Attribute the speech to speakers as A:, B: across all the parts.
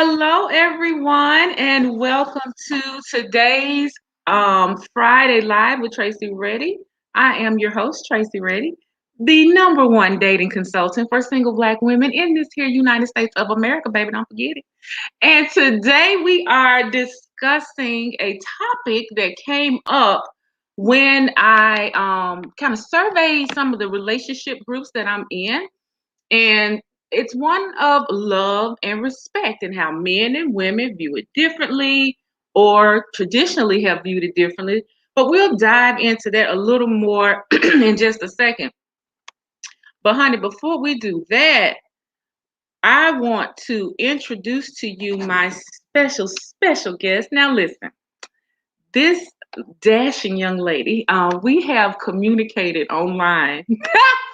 A: Hello, everyone, and welcome to today's Friday Live with Tracy Reddy. I am your host, Tracy Reddy, the number one dating consultant for single Black women in this here United States of America, baby. Don't forget it. And today we are discussing a topic that came up when I kind of surveyed some of the relationship groups that I'm in. And it's one of love and respect and how men and women view it differently or traditionally have viewed it differently. But we'll dive into that a little more in just a second. But, honey, before we do that, I want to introduce to you my special guest. Now, listen, this dashing young lady, we have communicated online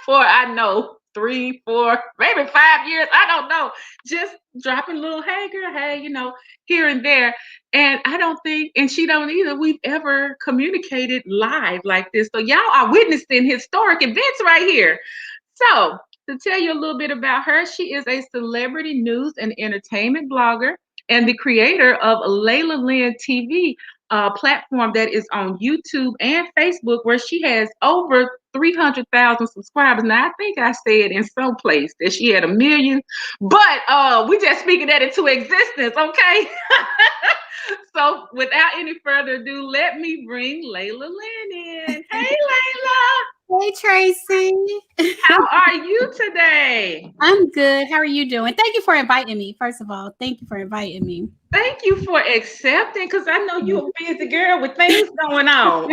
A: for, I know, 3, 4, maybe 5 years. I don't know. Just dropping little, hey girl, hey, here and there. And I don't think, and she don't either, we've ever communicated live like this. So y'all are witnessing historic events right here. So to tell you a little bit about her, she is a celebrity news and entertainment blogger and the creator of Lailah Lynn TV, platform that is on YouTube and Facebook, where she has over 300,000 subscribers. Now, I think I said in some place that she had 1 million, but we just speaking that into existence, okay? So, without any further ado, let me bring Lailah Lynn in. Hey, Lailah.
B: Hey, Tracy.
A: How are you today?
B: I'm good. How are you doing? Thank you for inviting me. First of all, thank you for inviting me.
A: Thank you for accepting, because I know you're a busy girl with things going on.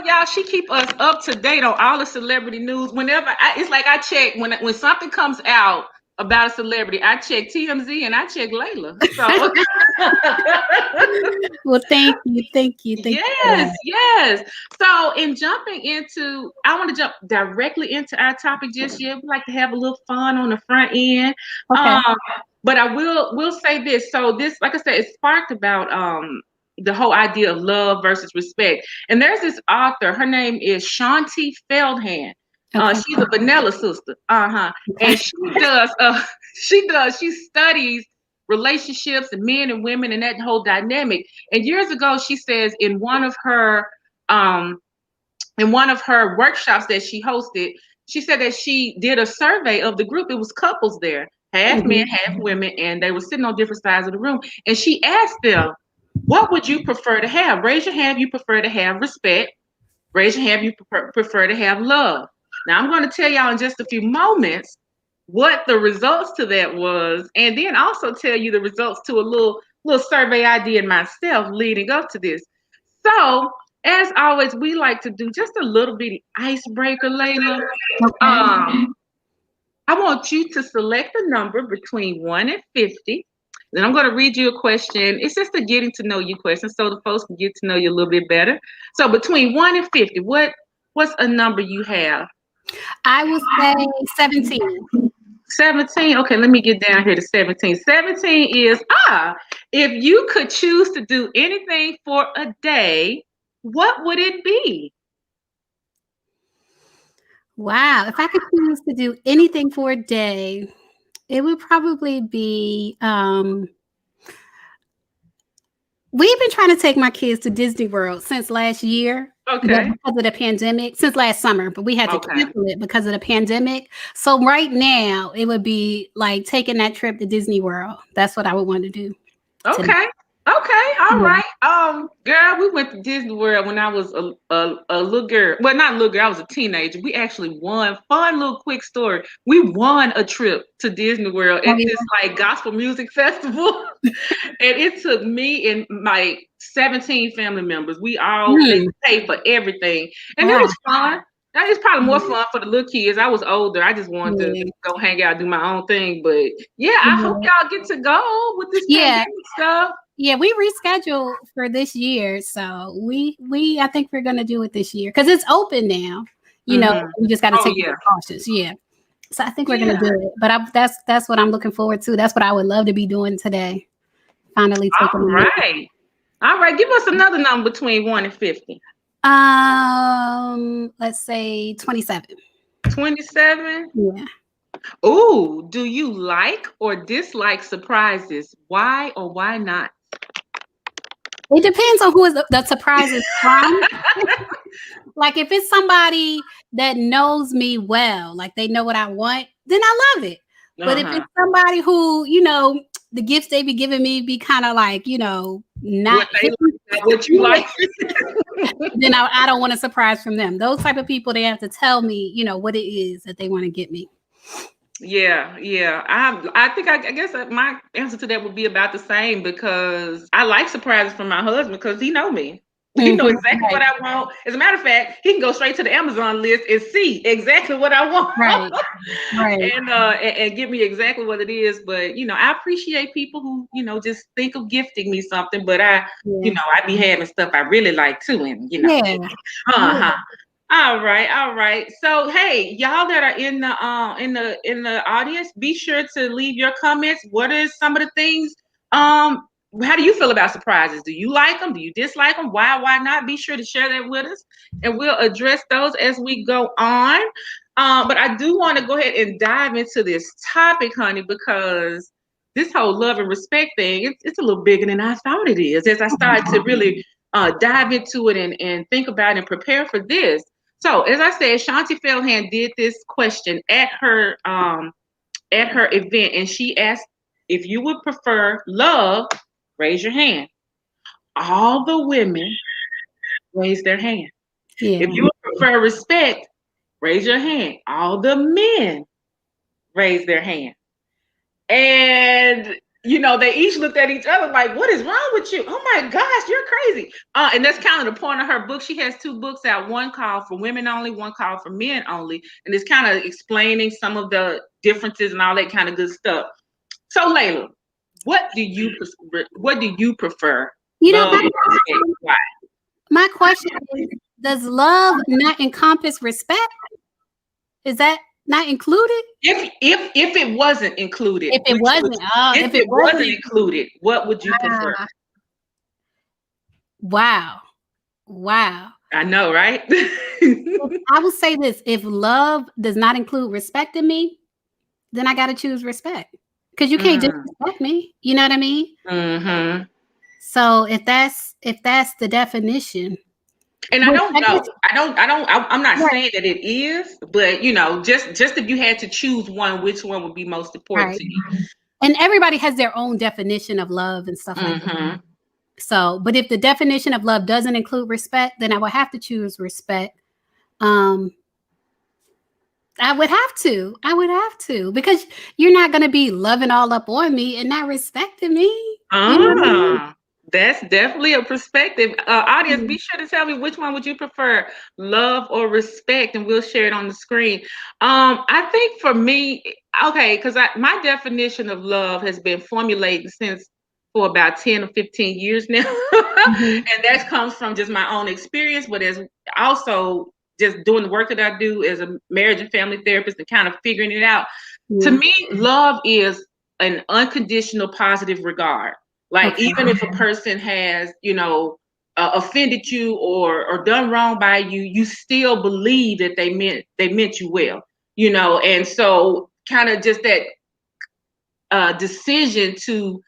A: Y'all, she keep us up to date on all the celebrity news. Whenever it's like I check when something comes out about a celebrity, I check TMZ and I check Lailah. So
B: Well, thank you.
A: Yes. So in jumping into, I want to jump directly into our topic just yet. We like to have a little fun on the front end.
B: Okay.
A: But I will say this. So this, like I said, it sparked about the whole idea of love versus respect. And there's this author, her name is Shanti Feldhahn.
B: Okay.
A: She's a vanilla sister. And she studies relationships and men and women and that whole dynamic. And years ago, she says in one of her workshops that she hosted, she said that she did a survey of the group. It was couples there, half men, half women, and they were sitting on different sides of the room. And she asked them, what would you prefer to have? Raise your hand if you prefer to have respect. Raise your hand if you prefer to have love. Now, I'm going to tell y'all in just a few moments what the results to that was, and then also tell you the results to a little survey I did myself leading up to this. So, as always, we like to do just a little bitty icebreaker, Lailah.
B: Okay.
A: I want you to select a number between 1 and 50. Then I'm going to read you a question. It's just a getting to know you question, so the folks can get to know you a little bit better. So between 1 and 50, what's a number you have?
B: I would say 17.
A: 17. Okay, let me get down here to 17. 17 is, if you could choose to do anything for a day, what would it be?
B: Wow. If I could choose to do anything for a day, it would probably be we've been trying to take my kids to Disney World since last year.
A: Okay.
B: Because of the pandemic, since last summer, but we had to cancel it because of the pandemic. So right now, it would be like taking that trip to Disney World. That's what I would want to do.
A: Okay.
B: Today.
A: Okay. All right. Girl, we went to Disney World when I was a little girl. Well, not a little girl. I was a teenager. We actually won. Fun little quick story. We won a trip to Disney World at this like gospel music festival, and it took me and my 17 family members. We all paid for everything, and it was fun. That is probably more fun for the little kids. I was older. I just wanted to go hang out, do my own thing. But yeah, I hope y'all get to go with this pandemic stuff.
B: Yeah, we rescheduled for this year, so we I think we're gonna do it this year because it's open now. You know, we just got to take precautions. Yeah, so I think we're gonna do it. But that's what I'm looking forward to. That's what I would love to be doing today. Finally taking.
A: All right. Give us another number between 1 and 50.
B: Let's say 27.
A: 27.
B: Yeah.
A: Ooh, do you like or dislike surprises? Why or why not?
B: It depends on who is the surprise is from. Like if it's somebody that knows me well, like they know what I want, then I love it. But if
A: Uh-huh.
B: it's somebody who, the gifts they be giving me be kind of like, not
A: What they
B: hitting,
A: like, what you
B: yeah,
A: like.
B: then I don't want a surprise from them. Those type of people, they have to tell me, what it is that they want to get me.
A: Yeah, yeah. I think I guess my answer to that would be about the same because I like surprises from my husband because he know me. He know exactly
B: Right,
A: what I want. As a matter of fact, he can go straight to the Amazon list and see exactly what I want.
B: right, right.
A: And give me exactly what it is. But I appreciate people who, just think of gifting me something, but
B: Yeah,
A: I be having stuff I really like too. And
B: yeah, yeah.
A: uh-huh. All right, all right. So, hey, y'all that are in the audience, be sure to leave your comments. What is some of the things? Um, how do you feel about surprises? Do you like them? Do you dislike them? Why not? Be sure to share that with us, and we'll address those as we go on. But I do want to go ahead and dive into this topic, honey, because this whole love and respect thing, it's a little bigger than I thought it is. As I started to really dive into it and think about it and prepare for this. So, as I said, Shanti Feldhand did this question at her event, and she asked if you would prefer love. Raise your hand. All the women raised their hand.
B: Yeah.
A: If you would prefer respect, raise your hand. All the men raised their hand. And they each looked at each other like, "What is wrong with you? Oh my gosh, you're crazy!" And that's kind of the point of her book. She has two books out: one called "For Women Only," one called "For Men Only," and it's kind of explaining some of the differences and all that kind of good stuff. So, Lailah, what do you prefer?
B: You know,
A: Love or respect? Why?
B: my question is, does love not encompass respect? Is that not included?
A: If it wasn't included,
B: If it wasn't,
A: if
B: if it
A: it wasn't
B: wasn't,
A: included, what would you prefer?
B: ah, wow, wow.
A: I know, right?
B: I will say this: if love does not include respect in me, then I got to choose respect because you can't
A: Mm,
B: disrespect me. You know what I mean?
A: hmm.
B: So if that's the definition,
A: And I don't
B: respect
A: know.
B: is
A: I'm not
B: right,
A: saying that it is, but just if you had to choose one, which one would be most important
B: right.
A: to you?
B: And everybody has their own definition of love and stuff like that.
A: Hmm.
B: So, but if the definition of love doesn't include respect, then I would have to choose respect. Um, I would have to. I would have to because you're not going to be loving all up on me and not respecting me. You know what I mean?
A: Ah, that's definitely a perspective. Audience, be sure to tell me which one would you prefer, love or respect, and we'll share it on the screen. I think for me, okay, because my definition of love has been formulated since for about 10 or 15 years now.
B: Mhm.
A: And that comes from just my own experience, but as also just doing the work that I do as a marriage and family therapist and kind of figuring it out. To
B: Yeah.
A: me, love is an unconditional positive regard. Like
B: Okay.
A: even if a person has, offended you or done wrong by you, you still believe that they meant you well. And so kind of just that decision to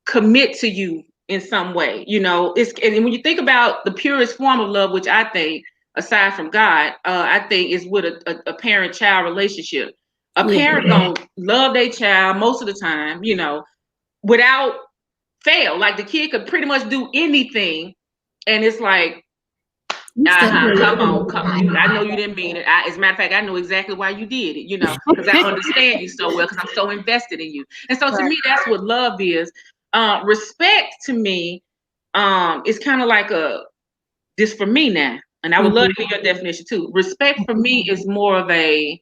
A: commit to you in some way. And when you think about the purest form of love, which I think, aside from God, I think is with a parent-child relationship. A
B: Yeah.
A: parent gonna love their child most of the time, without fail. Like the kid could pretty much do anything, and it's like,
B: You still
A: come on, I know you didn't mean it. As a matter of fact, I know exactly why you did it. Because I understand you so well, because I'm so invested in you. And so to
B: right.
A: me, that's what love is. Respect to me, is kind of like this for me now. And I would love
B: Mhm.
A: to hear your definition too. Respect for me is more of a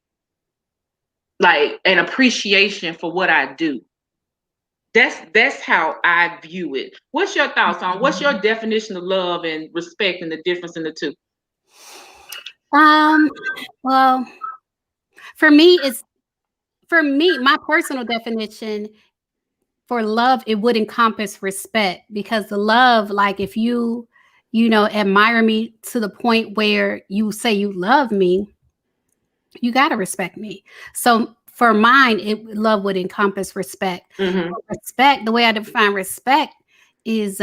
A: like an appreciation for what I do. That's how I view it. What's your thoughts on what's your definition of love and respect and the difference in the two?
B: Um. Well, for me, my personal definition for love, it would encompass respect because the love, like if you admire me to the point where you say you love me, you got to respect me. So for mine, love would encompass respect.
A: Mm-hmm.
B: Respect, the way I define respect is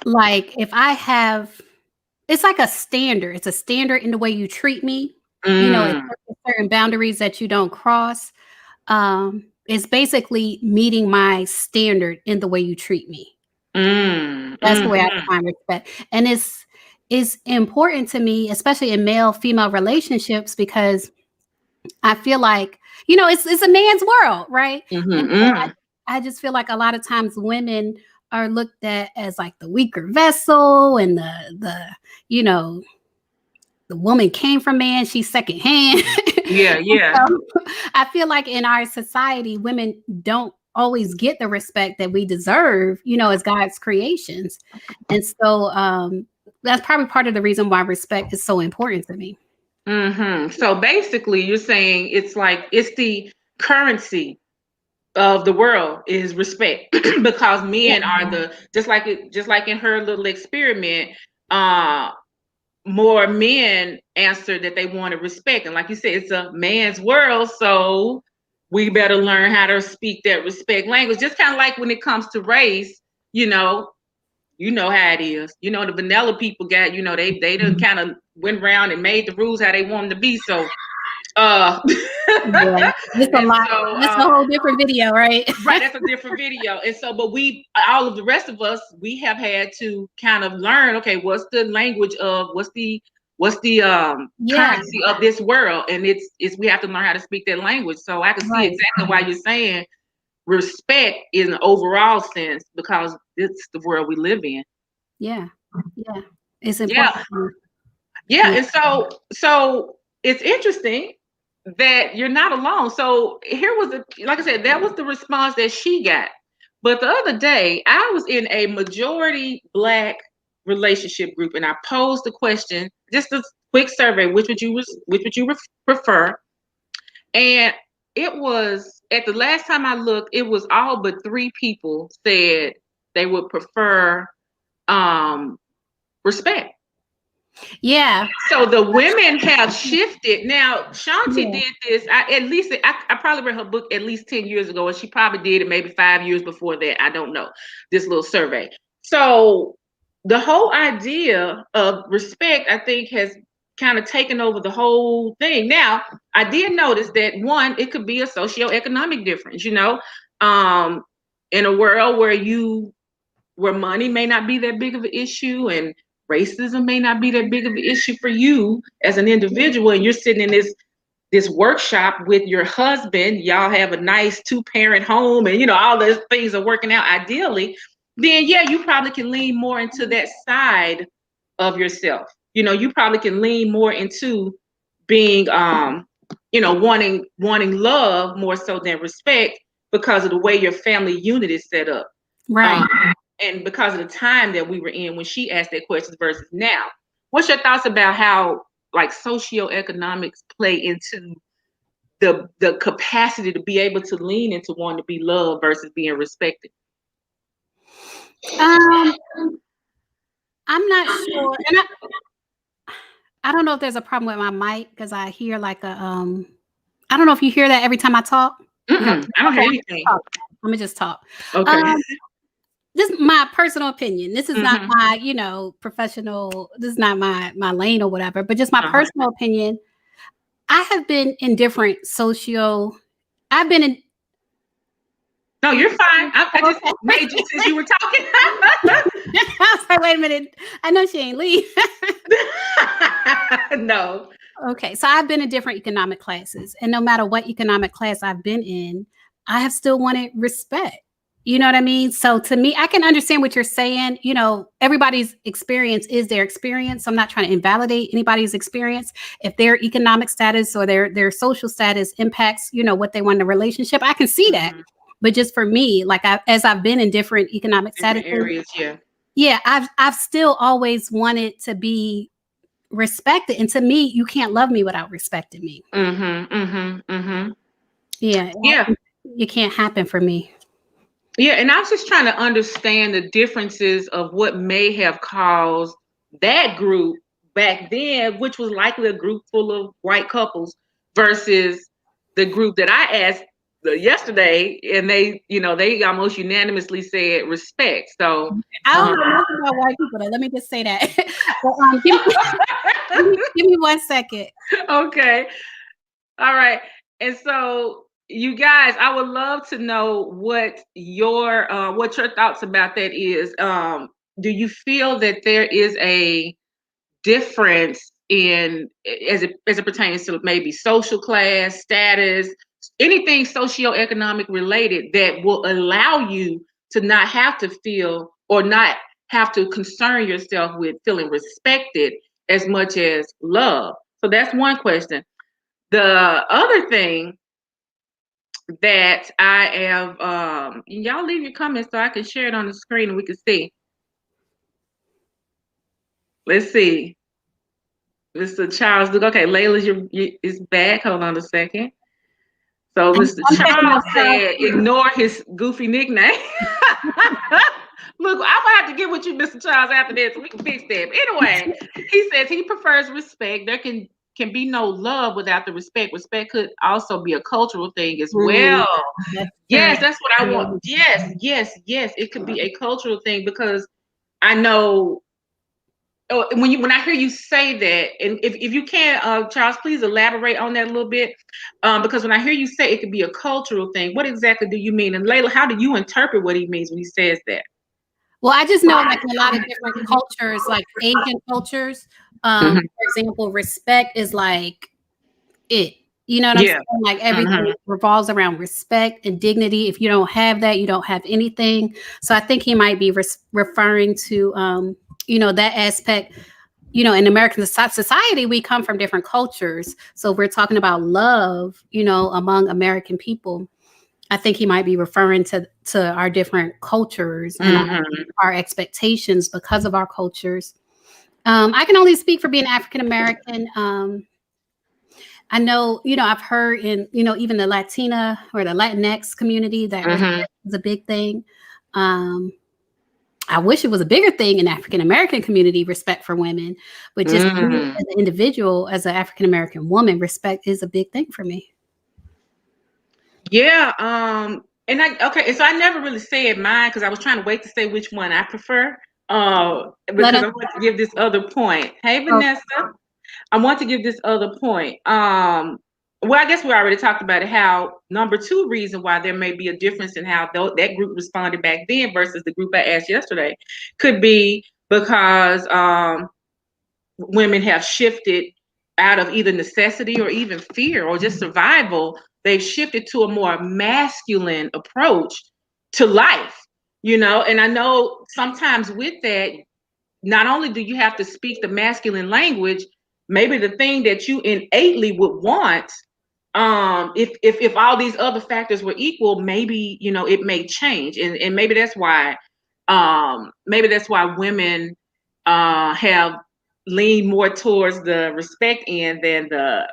B: like if I have, it's like a standard. It's a standard in the way you treat me. It's certain boundaries that you don't cross. It's basically meeting my standard in the way you treat me. That's the way I define respect. And it's important to me, especially in male-female relationships, because I feel like, it's a man's world, right? And so I just feel like a lot of times women are looked at as like the weaker vessel, and you know, the woman came from man, she's secondhand.
A: Yeah, yeah.
B: So, I feel like in our society, women don't always get the respect that we deserve, as God's creations. And so that's probably part of the reason why respect is so important to me.
A: So basically, you're saying it's like it's the currency of the world is respect because men are just like in her little experiment. More men answered that they wanted respect, and like you said, it's a man's world, so we better learn how to speak that respect language. Just kind of like when it comes to race, how it is. The vanilla people got, they done kind of went around and made the rules how they want them to be. So
B: yeah, it's a lot. So, that's a whole different video, right?
A: Right, that's a different video. And so, but all of the rest of us, we have had to kind of learn, okay, what's the language of, what's the currency of this world, and it's we have to learn how to speak that language. So I can see exactly why you're saying respect in an overall sense, because it's the world we live in.
B: Yeah, it's important.
A: And so it's interesting that you're not alone. So here was like I said, that was the response that she got. But the other day, I was in a majority Black relationship group, and I posed the question, just a quick survey, which would you prefer? And it was, at the last time I looked, it was all but 3 people said they would prefer respect.
B: Yeah.
A: So the women have shifted. Now, Shanti did this. I probably read her book at least 10 years ago, and she probably did it maybe 5 years before that. I don't know. This little survey. So the whole idea of respect, I think, has kind of taken over the whole thing. Now, I did notice that one, it could be a socioeconomic difference, in a world where money may not be that big of an issue, and racism may not be that big of an issue for you as an individual, and you're sitting in this workshop with your husband, y'all have a nice 2-parent home, and all those things are working out ideally, then you probably can lean more into that side of yourself. You probably can lean more into being wanting love more so than respect, because of the way your family unit is set up.
B: Right.
A: And because of the time that we were in when she asked that question versus now. What's your thoughts about how like socioeconomics play into the capacity to be able to lean into wanting to be loved versus being respected?
B: I'm not sure. And I don't know if there's a problem with my mic, because I hear like I don't know if you hear that every time I talk.
A: I don't hear anything.
B: Let me just talk.
A: Okay.
B: This is my personal opinion. This is not my, professional. This is not my lane or whatever, but just my personal opinion. I have been in different I've been in.
A: No, you're fine. I just made you since you were talking.
B: I was like, wait a minute. I know she ain't leave.
A: No.
B: Okay, so I've been in different economic classes, and no matter what economic class I've been in, I have still wanted respect. You know what I mean? So to me, I can understand what you're saying. Everybody's experience is their experience. So I'm not trying to invalidate anybody's experience. If their economic status or their social status impacts, what they want in a relationship, I can see that. But just for me, like as I've been in different economic statuses,
A: areas,
B: I've still always wanted to be respected. And to me, you can't love me without respecting me. Yeah. It can't happen for me.
A: Yeah, and I was just trying to understand the differences of what may have caused that group back then, which was likely a group full of white couples, versus the group that I asked yesterday, and they almost unanimously said respect. So
B: I don't know nothing about white people, though. Let me just say that. But, give me 1 second.
A: Okay. All right. And so you guys, I would love to know what your thoughts about that is. Do you feel that there is a difference in as it pertains to maybe social class, status, anything socioeconomic related that will allow you to not have to feel or not have to concern yourself with feeling respected as much as love? So that's one question. The other thing that I have, y'all leave your comments so I can share it on the screen and we can see. Let's see. Mr. Charles, look, okay, Lailah is back. Hold on a second. So Mr. Charles said, ignore his goofy nickname. Look, I'm gonna have to get with you, Mr. Charles, after this so we can fix that. But anyway, he says he prefers respect. There can be no love without the respect. Respect could also be a cultural thing as well. Yes, that's what I want. Yes, yes, yes. It could be a cultural thing because I know when I hear you say that, and if you can, Charles, please elaborate on that a little bit, because when I hear you say it could be a cultural thing, what exactly do you mean? And Lailah, how do you interpret what he means when he says that?
B: Well, I just know like a lot of different cultures, like Asian cultures, for example, respect is like it. You know what I'm saying? Like everything revolves around respect and dignity. If you don't have that, you don't have anything. So I think he might be referring to, that aspect. In American society, we come from different cultures. So if we're talking about love, among American people, I think he might be referring to our different cultures and our expectations because of our cultures. I can only speak for being African American. I know, I've heard in, even the Latina or the Latinx community that respect is a big thing. I wish it was a bigger thing in African American community, respect for women, but just as an individual, as an African American woman, respect is a big thing for me.
A: Yeah. And so I never really said mine because I was trying to wait to say which one I prefer. Because I want to give this other point. Hey, Vanessa. I want to give this other point. Well, I guess we already talked about it, how number two reason why there may be a difference in how that group responded back then versus the group I asked yesterday could be because women have shifted out of either necessity or even fear or just survival. They've shifted to a more masculine approach to life, and I know sometimes with that, not only do you have to speak the masculine language, maybe the thing that you innately would want, if all these other factors were equal, maybe it may change, and maybe that's why women have leaned more towards the respect end than the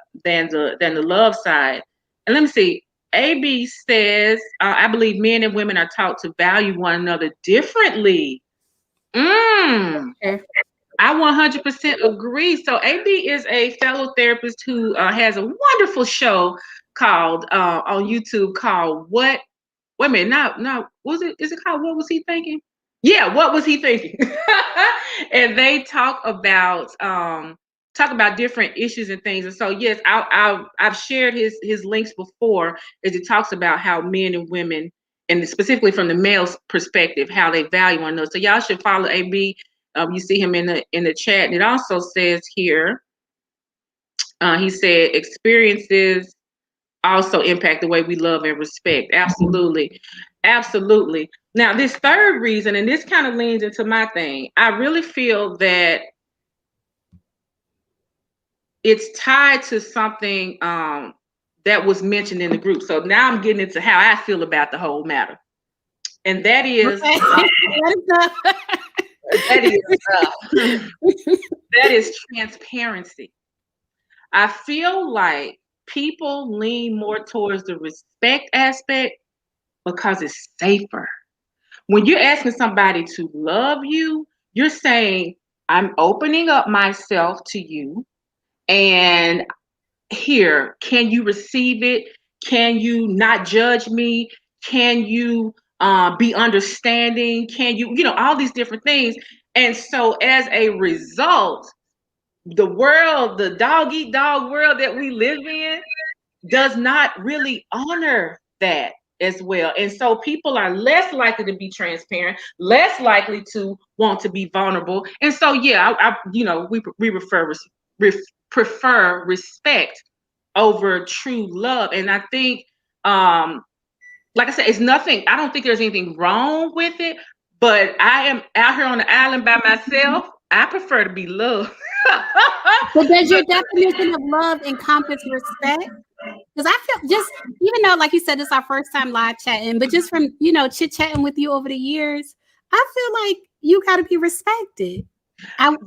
A: love side. And let me see. AB says, I believe men and women are taught to value one another differently. I 100% agree. So AB is a fellow therapist who has a wonderful show called on YouTube called What? Wait a minute, no, was it? Is it called What Was He Thinking? Yeah, what was he thinking? And they talk about different issues and things. And so yes, I've shared his links before as it talks about how men and women, and specifically from the male's perspective, how they value one another. So y'all should follow AB. You see him in the chat. And it also says here, he said experiences also impact the way we love and respect. Absolutely. Absolutely. Now, this third reason, and this kind of leans into my thing, I really feel that it's tied to something that was mentioned in the group. So now I'm getting into how I feel about the whole matter. And that is that is transparency. I feel like people lean more towards the respect aspect because it's safer. When you're asking somebody to love you, you're saying, I'm opening up myself to you, and here, can you receive it? Can you not judge me? Can you be understanding? Can you, all these different things? And so, as a result, the world, the dog eat dog world that we live in, does not really honor that as well. And so people are less likely to be transparent, less likely to want to be vulnerable. And so, yeah, we prefer respect over true love. And I think, like I said, it's nothing. I don't think there's anything wrong with it. But I am out here on the island by myself. I prefer to be loved.
B: But does your definition of love encompass respect? Because I feel, just even though, like you said, it's our first time live chatting, but just from chit chatting with you over the years, I feel like you got to be respected.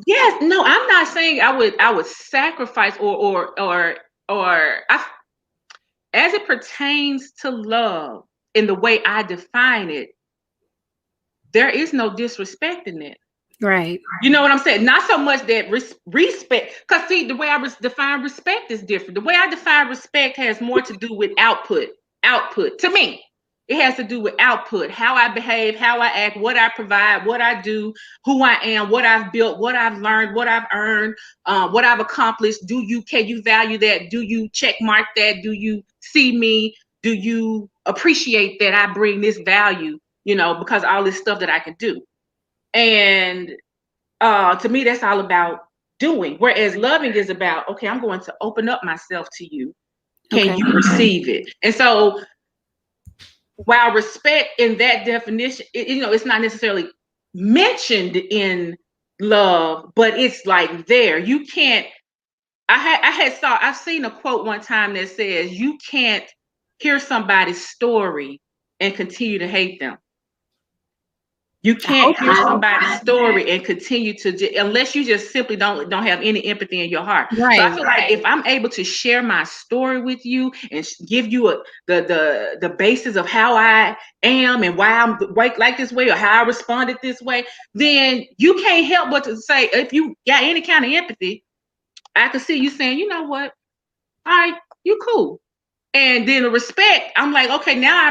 A: Yes, no, I'm not saying I would sacrifice as it pertains to love in the way I define it. There is no disrespect in it.
B: Right.
A: You know what I'm saying? Not so much that respect, because see, the way I define respect is different. The way I define respect has more to do with output. Output to me, it has to do with output, how I behave, how I act, what I provide, what I do, who I am, what I've built, what I've learned, what I've earned, what I've accomplished. Can you value that? Do you check mark that? Do you see me? Do you appreciate that I bring this value? Because all this stuff that I can do. And to me, that's all about doing. Whereas loving is about, okay, I'm going to open up myself to you. Can you receive it? And so, while respect in that definition, it's not necessarily mentioned in love, but it's like there. You can't. I've seen a quote one time that says, "You can't hear somebody's story and continue to hate them." You can't hear somebody's story and continue to, unless you just simply don't have any empathy in your heart. Right. So I feel like if I'm able to share my story with you and give you the basis of how I am and why I'm like this way or how I responded this way, then you can't help but to say, if you got any kind of empathy, I can see you saying, you know what, all right, you cool. And then the respect, I'm like, okay, now I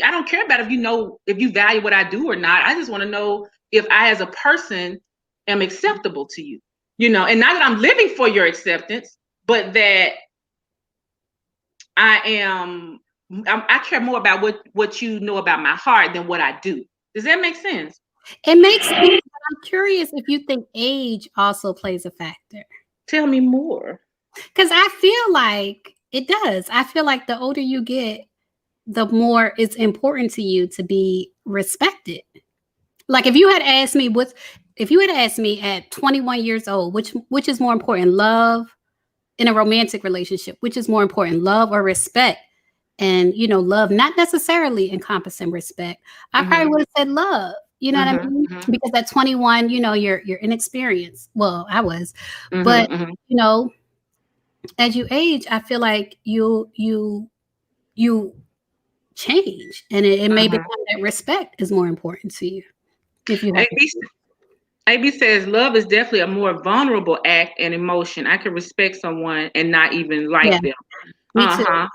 A: don't care about if you value what I do or not. I just want to know if I as a person am acceptable to you, and not that I'm living for your acceptance, but that I care more about what you know about my heart than what I do. Does that make sense?
B: It makes sense. I'm curious if you think age also plays a factor.
A: Tell me more.
B: Because I feel like it does. I feel like the older you get, the more it's important to you to be respected. Like if you had asked me at 21 years old, which is more important, love in a romantic relationship, which is more important, love or respect? And love not necessarily encompassing respect. I probably would have said love. You know what I mean? Because at 21, you're inexperienced. Well, I was, but as you age, I feel like you change, and it may become that respect is more important to you. If you have
A: AB says love is definitely a more vulnerable act and emotion. I can respect someone and not even like them. Yeah.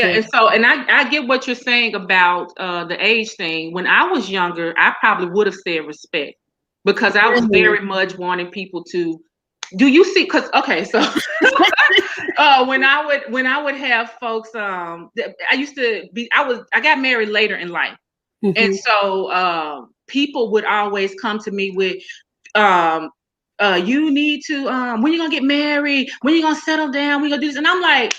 A: And so, and I get what you're saying about the age thing. When I was younger, I probably would have said respect, because I was very much wanting people to. Do you see? Because okay, so when I would have folks, I got married later in life, and so people would always come to me with, you need to, when you gonna get married? When you gonna settle down? We gonna do this? And I'm like,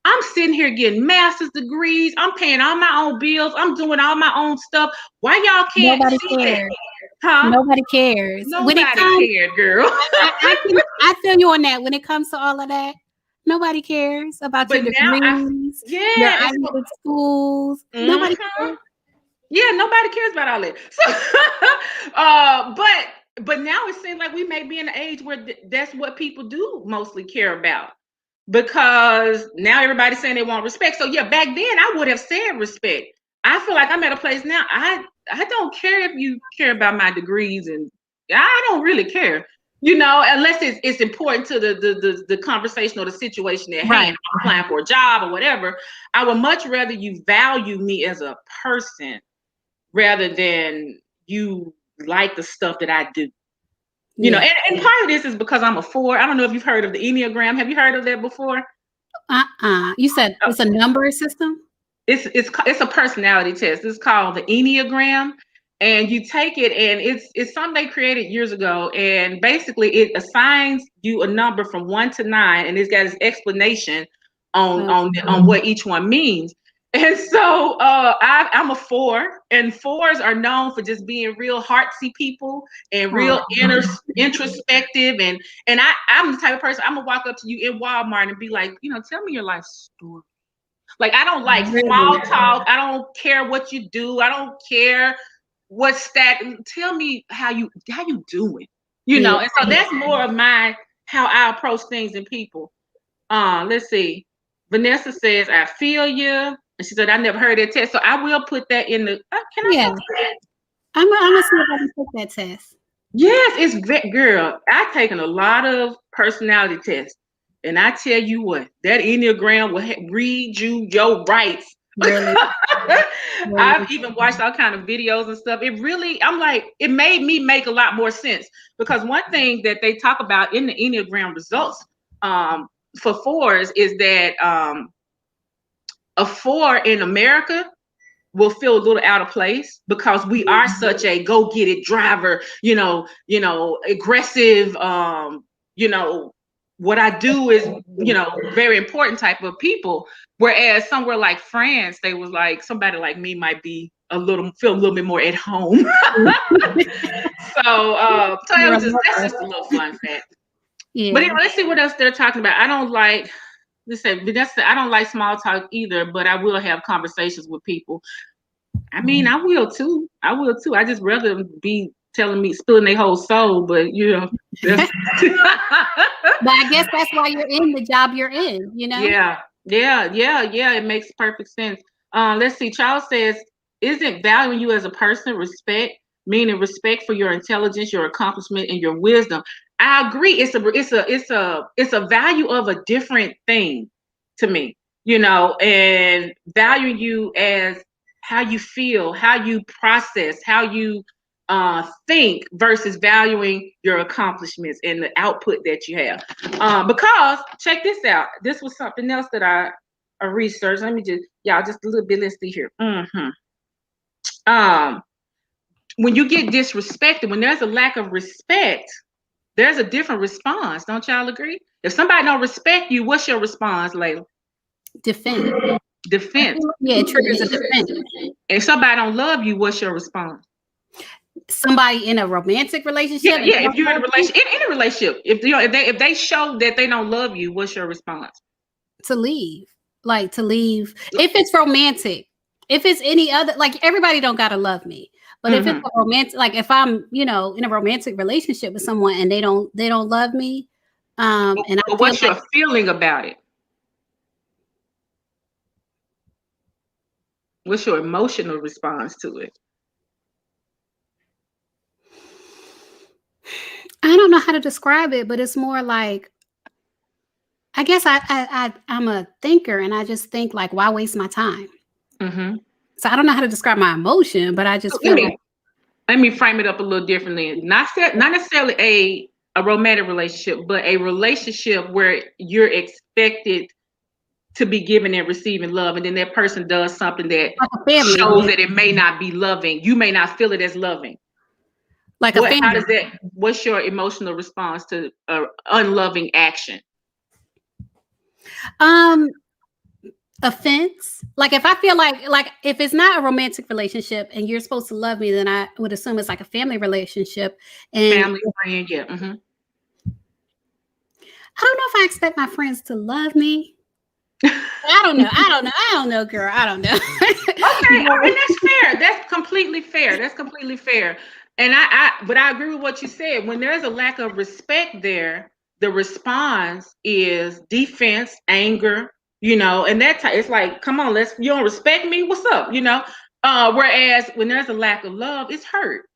A: I'm sitting here getting master's degrees. I'm paying all my own bills. I'm doing all my own stuff. Why y'all can't
B: Nobody
A: see
B: cares.
A: it? Huh?
B: Nobody cares.
A: Nobody cared, girl.
B: I feel you on that. When it comes to all of that, nobody cares about your degrees, your Ivy League schools. Nobody cares.
A: Yeah, nobody cares about all that. So, but now it seems like we may be in an age where that's what people do mostly care about, because now everybody's saying they want respect. So yeah, back then I would have said respect. I feel like I'm at a place now. I don't care if you care about my degrees and I don't really care. You know, unless it's important to the conversation or the situation at hand. I'm applying for a job or whatever. I would much rather you value me as a person rather than you like the stuff that I do. You know, and part of this is because I'm a 4. I don't know if you've heard of the Enneagram. Have you heard of that before?
B: You said it's a number system?
A: It's a personality test. It's called the Enneagram. And you take it, and it's something they created years ago. And basically it assigns you a number from 1 to 9, and it's got its explanation on what each one means. And so I'm a 4, and 4s are known for just being real heartsy people and real introspective. And I'm the type of person, I'm gonna walk up to you in Walmart and be like, tell me your life story. Like, I don't like small talk. I don't care what you do. I don't care what stat. Tell me how you doing. And so that's more of how I approach things and people. Let's see. Vanessa says, I feel you. And she said, I never heard that test. So I will put that in the can I
B: take that? I'm gonna see if I can take that test.
A: Yes, it's girl. I've taken a lot of personality tests. And I tell you what, that Enneagram will read you your rights. Really? I've even watched all kind of videos and stuff. I'm like, it made me make a lot more sense, because one thing that they talk about in the Enneagram results for 4s is that a 4 in America will feel a little out of place because we are such a go get it driver, aggressive, what I do is, very important type of people. Whereas somewhere like France, they was like, somebody like me might feel a little bit more at home. So that's just a little fun fact. Yeah. But anyway, let's see what else they're talking about. I don't like, I don't like small talk either, but I will have conversations with people. I mean, I will too. I just rather be telling me, spilling their whole soul, but
B: but I guess that's why you're in the job you're in,
A: Yeah. It makes perfect sense. Let's see. Charles says, isn't valuing you as a person respect, meaning respect for your intelligence, your accomplishment, and your wisdom? I agree. It's a value of a different thing to me, and valuing you as how you feel, how you process, how you think, versus valuing your accomplishments and the output that you have. Because check this out. This was something else that I researched. Let me just a little bit. Let's see here. When you get disrespected, when there's a lack of respect, there's a different response. Don't y'all agree? If somebody don't respect you, what's your response, Lailah?
B: Defense.
A: Yeah,
B: it triggers a defense.
A: If somebody don't love you, what's your response?
B: Somebody in a romantic relationship.
A: Yeah. If you're in a relationship, in a relationship, if they show that they don't love you, what's your response?
B: To leave. Like, to leave. If it's romantic, if it's any other, like, everybody don't gotta love me. But if it's a romantic, like if I'm, in a romantic relationship with someone and they don't love me, and
A: what's your feeling about it? What's your emotional response to it?
B: I don't know how to describe it, but it's more like, I guess I'm a thinker, and I just think, like, why waste my time? So I don't know how to describe my emotion, but I just feel like.
A: Let me frame it up a little differently. Not necessarily a romantic relationship, but a relationship where you're expected to be giving and receiving love, and then that person does something that shows that it may not be loving. You may not feel it as loving.
B: Like a family.
A: How does that? What's your emotional response to unloving action?
B: Offense. Like, if I feel like if it's not a romantic relationship and you're supposed to love me, then I would assume it's like a family relationship. And
A: family friend, yeah.
B: I don't know if I expect my friends to love me. I don't know, girl. I don't know.
A: Okay, I mean, that's fair. That's completely fair. And but I agree with what you said. When there's a lack of respect there, the response is defense, anger, and it's like, come on, you don't respect me? What's up? Whereas when there's a lack of love, it's hurt.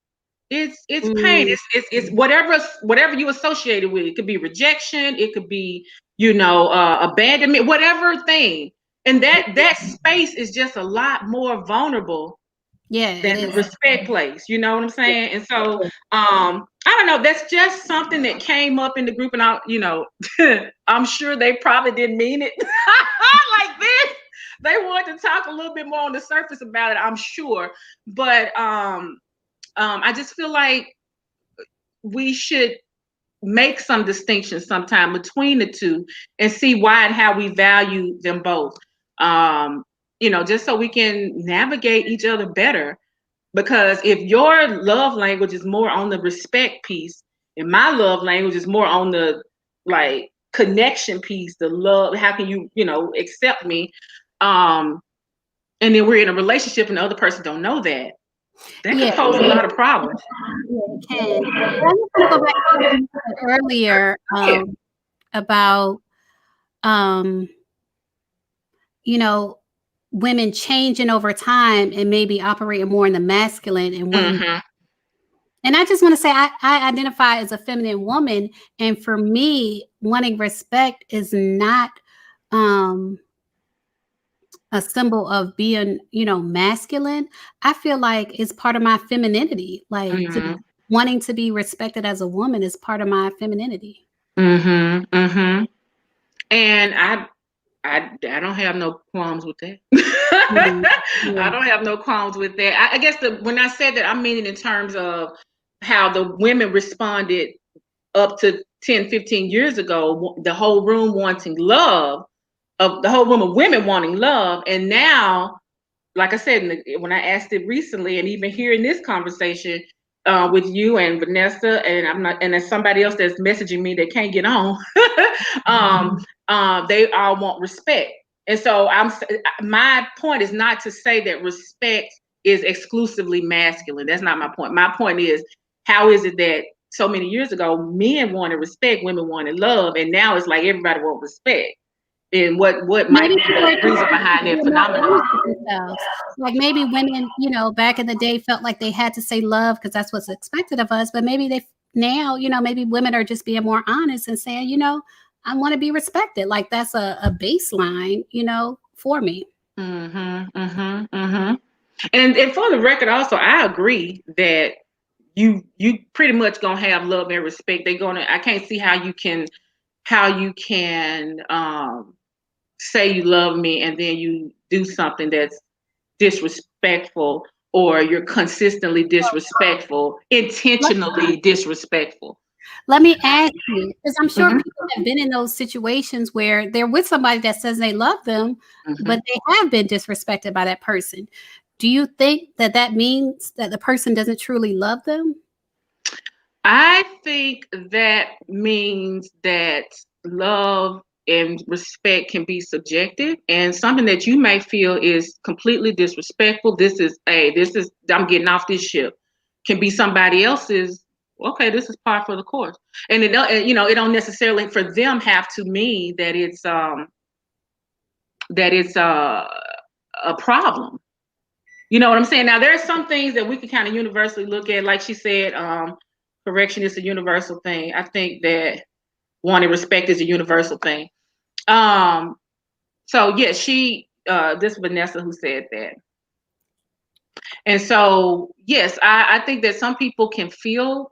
A: It's pain. It's whatever you associated with. It could be rejection. It could be abandonment. Whatever thing. And that space is just a lot more vulnerable than the respect place. You know what I'm saying? And so I don't know. That's just something that came up in the group, and I'm sure they probably didn't mean it like this. They wanted to talk a little bit more on the surface about it, I'm sure, but I just feel like we should make some distinctions sometime between the two and see why and how we value them both. Just so we can navigate each other better. Because if your love language is more on the respect piece, and my love language is more on the like connection piece, the love, how can you, accept me? And then we're in a relationship and the other person don't know that. That can pose a lot of problems.
B: It can. I'm going to go back to what you said earlier about, women changing over time and maybe operating more in the masculine and women. Mm-hmm. And I just want to say I identify as a feminine woman. And for me, wanting respect is not a symbol of being, masculine. I feel like it's part of my femininity. Like wanting to be respected as a woman is part of my femininity.
A: Mm-hmm. Mm-hmm. And I don't have no qualms with that. I don't have no qualms with that. I guess when I said that, I mean it in terms of how the women responded up to 10, 15 years ago, the whole room wanting love, of the whole room of women wanting love. And now, like I said, when I asked it recently, and even here in this conversation with you and Vanessa, and there's somebody else that's messaging me that can't get on, they all want respect. And so my point is not to say that respect is exclusively masculine. That's not my point. My point is, how is it that so many years ago, men wanted respect, women wanted love, and now it's like everybody wants respect? And what might be the reason behind that phenomenon?
B: Like maybe women, back in the day felt like they had to say love because that's what's expected of us. But maybe now, maybe women are just being more honest and saying, I want to be respected. Like that's a baseline, for me.
A: Mm-hmm, mm-hmm, mm-hmm. And for the record, also, I agree that you pretty much gonna have love and respect. I can't see how you can say you love me and then you do something that's disrespectful, or you're consistently disrespectful, intentionally disrespectful.
B: Let me ask you, because I'm sure people have been in those situations where they're with somebody that says they love them, but they have been disrespected by that person. Do you think that means that the person doesn't truly love them?
A: I think that means that love and respect can be subjective, and something that you may feel is completely disrespectful. I'm getting off this ship. Can be somebody else's. Okay, this is par for the course, and it don't necessarily for them have to mean that it's a problem. You know what I'm saying? Now there are some things that we can kind of universally look at, like she said. Correction is a universal thing. I think that wanting respect is a universal thing. So yeah, this Vanessa who said that. And so, yes, I think that some people can feel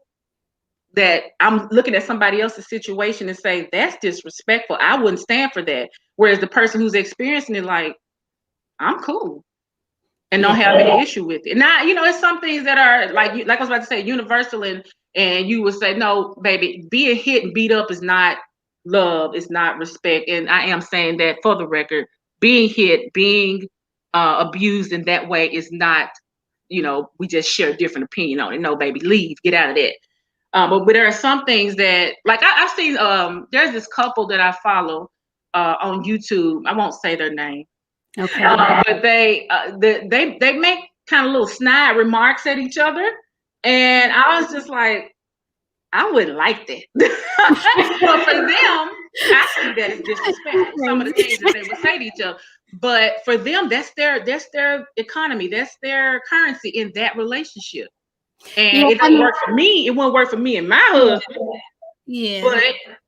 A: that I'm looking at somebody else's situation and say, that's disrespectful. I wouldn't stand for that. Whereas the person who's experiencing it, like, I'm cool and don't have any issue with it. Now, it's some things that are like I was about to say, universal, and you would say, no, baby, being hit and beat up is not love, it's not respect. And I am saying that for the record, being hit, being abused in that way is not, we just share a different opinion on it. No, baby, leave, get out of that. But there are some things that, like I've seen, there's this couple that I follow on YouTube. I won't say their name. Okay. But they make kind of little snide remarks at each other, and I was just like, I wouldn't like that. But for them, I see that as disrespectful. Some of the things that they would say to each other, but for them, that's their economy, that's their currency in that relationship. And it don't work for me. It won't work for me and my husband.
B: Yeah.
A: But,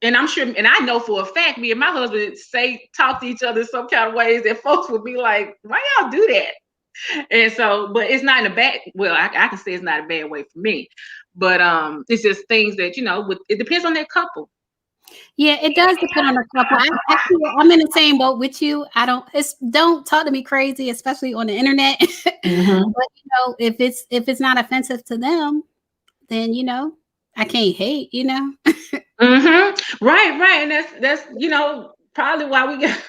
A: and I'm sure, and I know for a fact, me and my husband talk to each other in some kind of ways that folks would be like, why y'all do that? And so, but it's not in a bad, well, I can say it's not a bad way for me. But it's just things that, it depends on that couple.
B: Yeah, it does depend on the couple. I'm in the same boat with you. Don't talk to me crazy, especially on the internet.
A: Mm-hmm.
B: But if it's not offensive to them, then I can't hate.
A: Mm-hmm. Right. And that's probably why we get.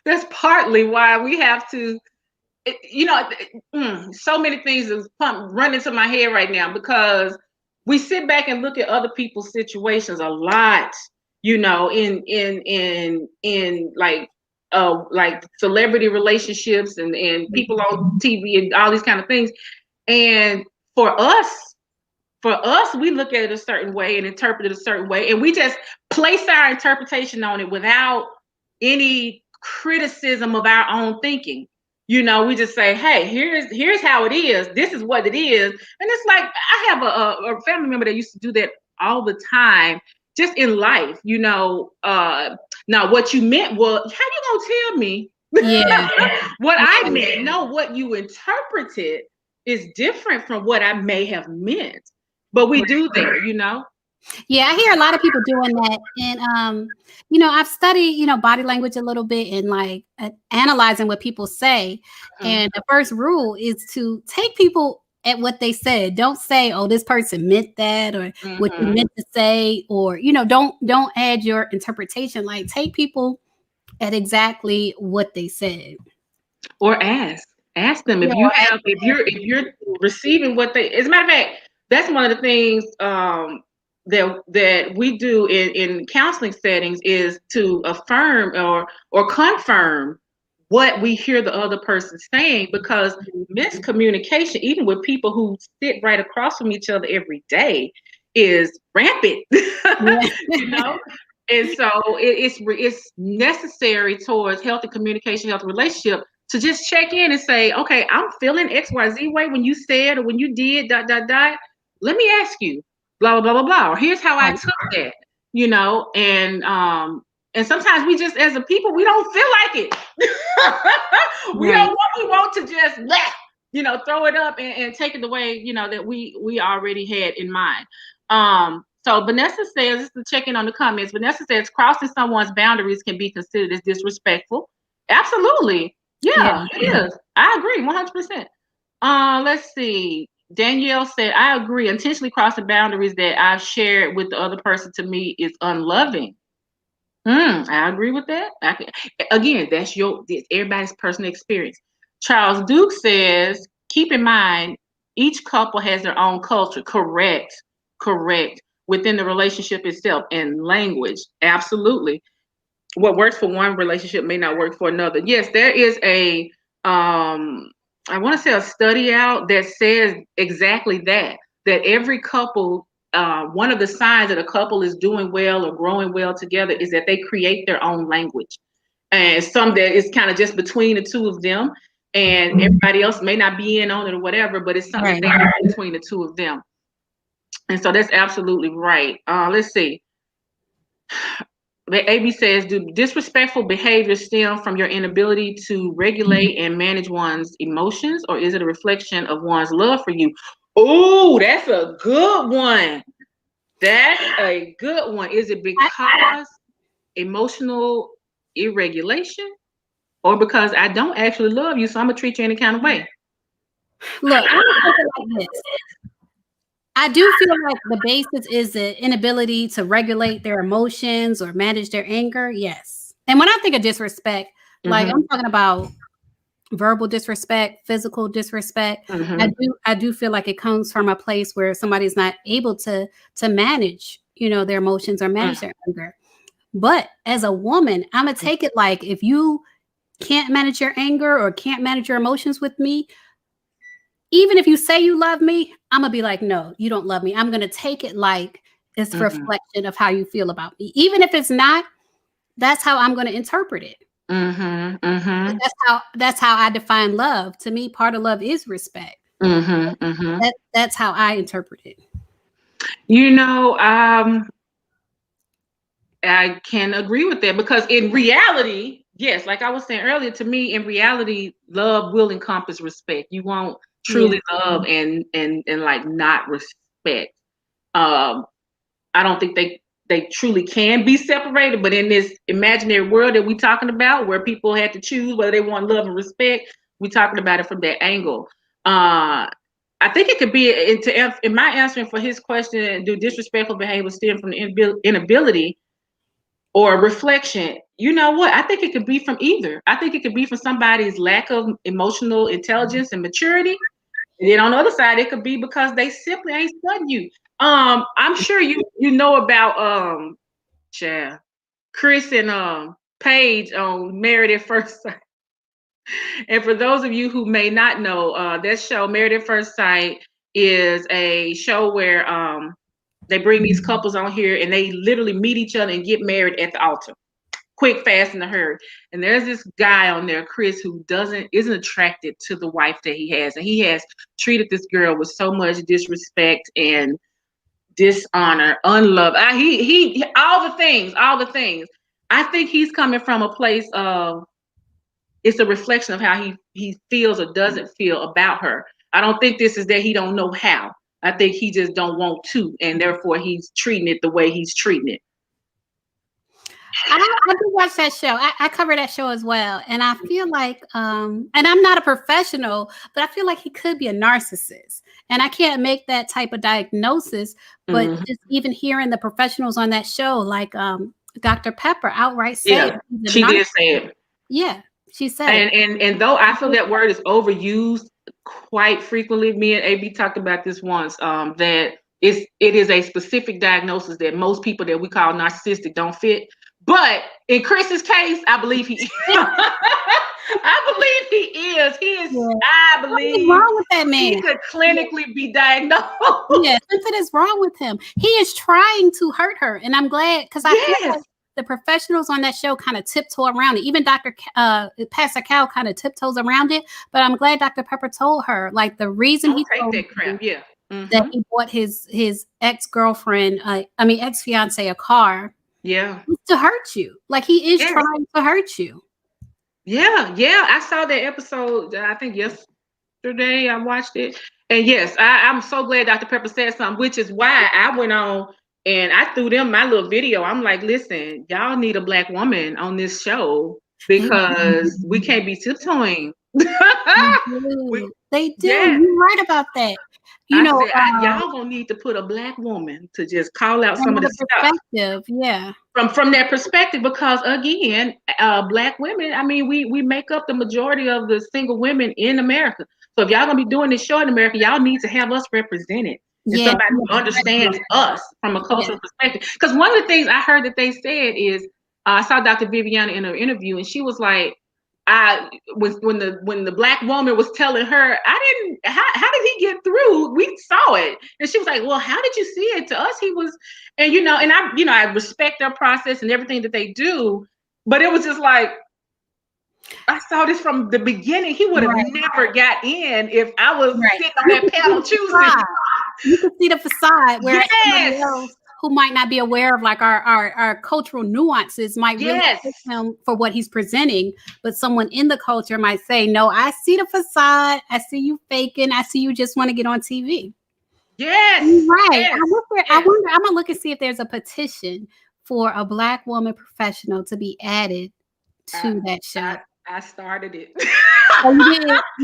A: That's partly why we have to. So many things is running to my head right now because we sit back and look at other people's situations a lot. In like celebrity relationships and people on TV and all these kind of things. And for us, we look at it a certain way and interpret it a certain way, and we just place our interpretation on it without any criticism of our own thinking. We just say, hey, here's how it is. This is what it is. And it's like, I have a family member that used to do that all the time, just in life. Now what you meant was, how you gonna tell me what I meant? No, what you interpreted is different from what I may have meant. But we do that.
B: Yeah, I hear a lot of people doing that. And, I've studied, body language a little bit and like analyzing what people say. Mm-hmm. And the first rule is to take people at what they said. Don't say, oh, this person meant that, or what you meant to say, or, don't add your interpretation. Like, take people at exactly what they said.
A: Or ask them if you're receiving what they, as a matter of fact, that's one of the things that we do in counseling settings is to affirm or confirm what we hear the other person saying, because miscommunication, even with people who sit right across from each other every day, is rampant. And so it's necessary towards healthy communication, healthy relationship, to just check in and say, okay, I'm feeling XYZ way when you said or when you did ... Let me ask you, blah, blah, blah, blah. Or here's how I took that, and sometimes we just, as a people, we don't feel like it. We want to just throw it up and take it the way, that we already had in mind. So Vanessa says, this is checking on the comments. Vanessa says, crossing someone's boundaries can be considered as disrespectful. Absolutely. Yeah, it is. I agree 100%. Let's see. Danielle said, I agree. Intentionally crossing boundaries that I've shared with the other person, to me, is unloving. I agree with that. Again, that's everybody's personal experience. Charles Duke says, keep in mind, each couple has their own culture. Correct. Within the relationship itself and language. Absolutely. What works for one relationship may not work for another. Yes, there is I want to say a study out that says exactly that every couple, one of the signs that a couple is doing well or growing well together is that they create their own language. And some that is kind of just between the two of them, and everybody else may not be in on it or whatever, but it's something they do between the two of them. And so that's absolutely right. Let's see. AB says, do disrespectful behaviors stem from your inability to regulate and manage one's emotions, or is it a reflection of one's love for you? Oh, that's a good one. Is it because emotional irregulation, or because I don't actually love you, so I'm going to treat you any kind of way?
B: Look, I'm going to put it like this. I do feel like the basis is the inability to regulate their emotions or manage their anger. Yes. And when I think of disrespect, like I'm talking about verbal disrespect, physical disrespect. I do feel like it comes from a place where somebody's not able to manage, their emotions or manage their anger. But as a woman, I'm going to take it like, if you can't manage your anger or can't manage your emotions with me, even if you say you love me, I'm going to be like, no, you don't love me. I'm going to take it like it's a reflection of how you feel about me. Even if it's not, that's how I'm going to interpret it. That's how I define love. To me, part of love is respect. That's how I interpret it.
A: I can agree with that, because in reality, yes, like I was saying earlier, to me, in reality, love will encompass respect. You won't truly love and like not respect. Um, I don't think they truly can be separated, but in this imaginary world that we're talking about, where people had to choose whether they want love and respect, we're talking about it from that angle. I think it could be in my answering for his question: do disrespectful behavior stem from the inability or reflection? You know what? I think it could be from either. I think it could be from somebody's lack of emotional intelligence and maturity. And then on the other side, it could be because they simply ain't studying you. I'm sure you know about Chris and Paige on Married at First Sight. And for those of you who may not know, that show, Married at First Sight, is a show where they bring these couples on here and they literally meet each other and get married at the altar. Quick, fast, in a hurry. And there's this guy on there, Chris, who isn't attracted to the wife that he has. And he has treated this girl with so much disrespect and dishonor, unlove. He all the things. I think he's coming from a place of, it's a reflection of how he feels or doesn't feel about her. I don't think this is that he don't know how. I think he just don't want to, and therefore he's treating it the way he's treating it.
B: I do watch that show. I cover that show as well. And I feel like, and I'm not a professional, but I feel like he could be a narcissist. And I can't make that type of diagnosis. But just even hearing the professionals on that show, like Dr. Pepper outright said,
A: she did say it.
B: Yeah, she said
A: it. And though I feel that word is overused quite frequently, me and AB talked about this once, that it is a specific diagnosis that most people that we call narcissistic don't fit. But in Chris's case, I believe he is. I believe he is. He is. Yeah. I believe
B: what's wrong with that man?
A: He could clinically be diagnosed.
B: Yeah, something is wrong with him. He is trying to hurt her, and I'm glad, because I feel like the professionals on that show kind of tiptoe around it. Even Pastor Cal kind of tiptoes around it. But I'm glad Dr. Pepper told her, like, the reason he told
A: that crap. Yeah.
B: That he bought his ex-girlfriend, ex-fiance, a car.
A: Yeah.
B: To hurt you. Like, he is trying to hurt you.
A: Yeah. I saw that episode, I think yesterday. I watched it. And yes, I'm so glad Dr. Pepper said something, which is why I went on and I threw them my little video. I'm like, listen, y'all need a Black woman on this show, because we can't be tiptoeing.
B: They do. You're right about that. Y'all
A: gonna need to put a Black woman to just call out some of the
B: stuff. Yeah.
A: From that perspective, because again, Black women, I mean, we make up the majority of the single women in America. So if y'all gonna be doing this show in America, y'all need to have us represented. And somebody who understands us from a cultural perspective. Because one of the things I heard that they said is, I saw Dr. Viviana in her interview, and she was like, when the Black woman was telling her, how did he get through? We saw it. And she was like, well, how did you see it? To us, he was, and and I respect their process and everything that they do, but it was just like, I saw this from the beginning. He would have never got in if I was sitting on that panel choosing.
B: You can see the facade where somebody else who might not be aware of, like, our cultural nuances might really take him for what he's presenting, but someone in the culture might say, no, I see the facade, I see you faking, I see you just want to get on TV.
A: Yes.
B: Right. Yes. I wonder, I'm gonna look and see if there's a petition for a Black woman professional to be added to that show.
A: I started it.
B: Oh, you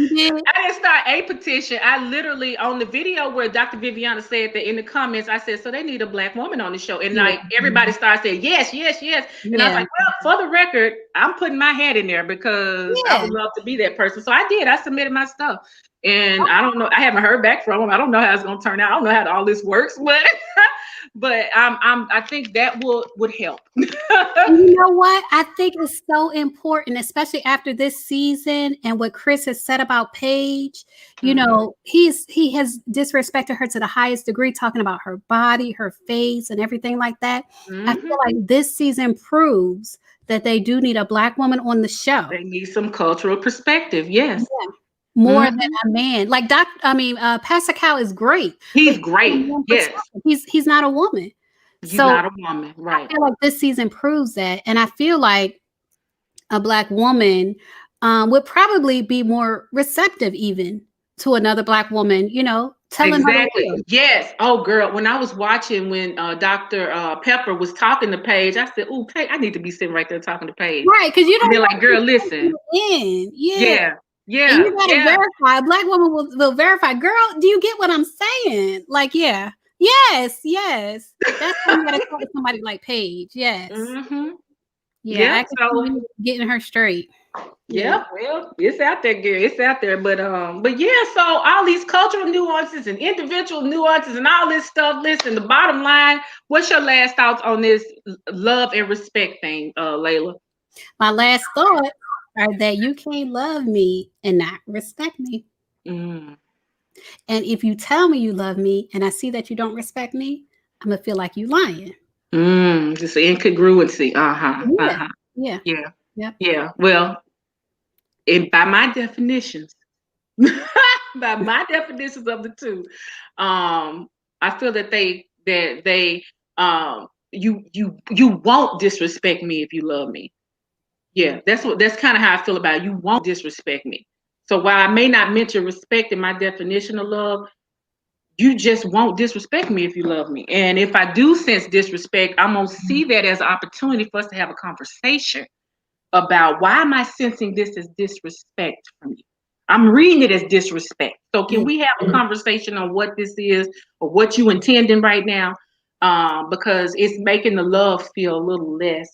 B: did?
A: I didn't start a petition. I literally, on the video where Dr. Viviana said that in the comments, I said, so they need a Black woman on the show. And like everybody started saying, yes. And I was like, well, for the record, I'm putting my hat in there because I would love to be that person. So I did. I submitted my stuff. And I don't know, I haven't heard back from them. I don't know how it's gonna turn out. I don't know how all this works, but I think that would help.
B: You know what? I think it's so important, especially after this season and what Chris has said about Paige. You know, he has disrespected her to the highest degree, talking about her body, her face, and everything like that. I feel like this season proves that they do need a Black woman on the show.
A: They need some cultural perspective. Yes.
B: Yeah. more than a man. Like Pastor Cal is great.
A: He's great. Yes.
B: He's not a woman.
A: He's not a woman, right?
B: I feel like this season proves that, and I feel like a Black woman would probably be more receptive even to another Black woman, telling
A: exactly.
B: her.
A: Yes. Oh, girl, when I was watching when Dr. Pepper was talking to Paige, I said, "Oh, Paige, I need to be sitting right there talking to Paige."
B: Right, because you don't.
A: They're like, "Girl, listen."
B: Yeah.
A: Yeah.
B: And you gotta verify. A Black woman will verify. Girl, do you get what I'm saying? Like, yeah. Yes. That's why you gotta talk to somebody like Paige. Yes.
A: Mm-hmm.
B: Yeah.
A: Yeah. So
B: getting her straight.
A: Yeah, well, it's out there, girl. It's out there, but yeah. So all these cultural nuances and individual nuances and all this stuff. Listen, the bottom line. What's your last thoughts on this love and respect thing, Lailah?
B: My last thoughts are that you can't love me and not respect me.
A: Mm.
B: And if you tell me you love me and I see that you don't respect me, I'm gonna feel like you lying.
A: Just incongruency.
B: Yeah.
A: Yeah.
B: Yep.
A: Yeah. Well, by my definitions, by my definitions of the two, I feel that you won't disrespect me if you love me. Yeah, that's kind of how I feel about it. You won't disrespect me. So while I may not mention respect in my definition of love, you just won't disrespect me if you love me. And if I do sense disrespect, I'm gonna see that as an opportunity for us to have a conversation about why am I sensing this as disrespect from you? I'm reading it as disrespect. So can we have a conversation on what this is or what you intending right now? Because it's making the love feel a little less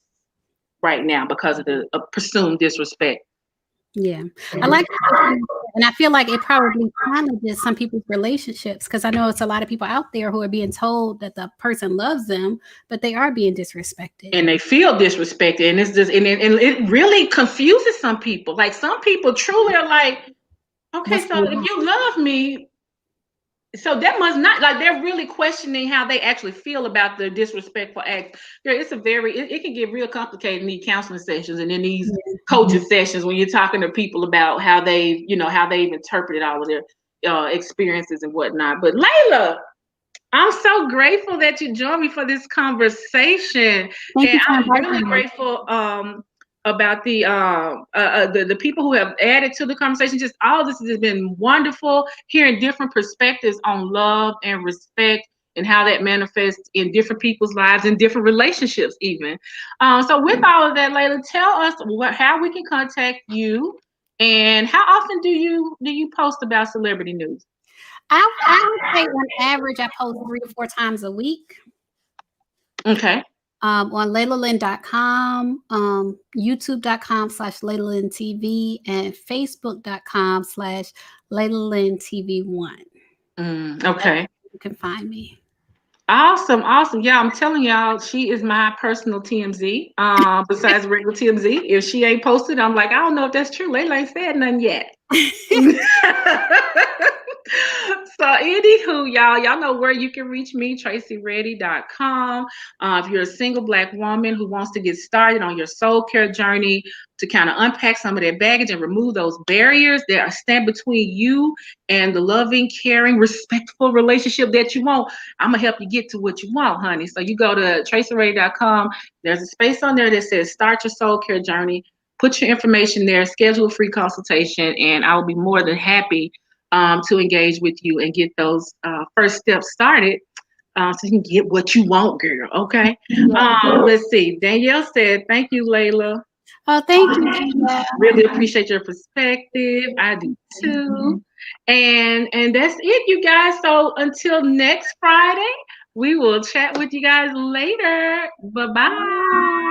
A: right now because of the presumed disrespect.
B: Yeah, I like, and I feel like it probably challenges some people's relationships because I know it's a lot of people out there who are being told that the person loves them, but they are being disrespected,
A: and they feel disrespected, and it's just and it really confuses some people. Like some people truly are like, okay, so if you love me, so that must not, like, they're really questioning how they actually feel about the disrespectful act. It's it can get real complicated in these counseling sessions and in these coaching sessions when you're talking to people about how they've interpreted all of their experiences and whatnot. But Lailah, I'm so grateful that you joined me for this conversation. And I'm really grateful about the people who have added to the conversation. Just all this has been wonderful, hearing different perspectives on love and respect and how that manifests in different people's lives and different relationships even. So with all of that, Lailah, tell us how we can contact you and how often do you post about celebrity news?
B: I would say on average, I post 3 to 4 times a week.
A: Okay.
B: On LailahLynn.com, YouTube.com/LailahLynnTV, and Facebook.com/LailahLynnTV1.
A: Okay.
B: You can find me.
A: Awesome. Yeah, I'm telling y'all, she is my personal TMZ. Besides regular TMZ, if she ain't posted, I'm like, I don't know if that's true. Lailah ain't said nothing yet. So anywho, y'all know where you can reach me, TracyReady.com. If you're a single Black woman who wants to get started on your soul care journey to kind of unpack some of that baggage and remove those barriers that stand between you and the loving, caring, respectful relationship that you want, I'm gonna help you get to what you want, honey. So you go to TracyReady.com. There's a space on there that says start your soul care journey. Put your information there, schedule a free consultation, and I will be more than happy to engage with you and get those first steps started so you can get what you want, girl. Okay. Let's see. Danielle said, thank you, Lailah.
B: Oh, thank you, Danielle.
A: Really appreciate your perspective. I do too. And that's it, you guys. So until next Friday, we will chat with you guys later. Bye-bye.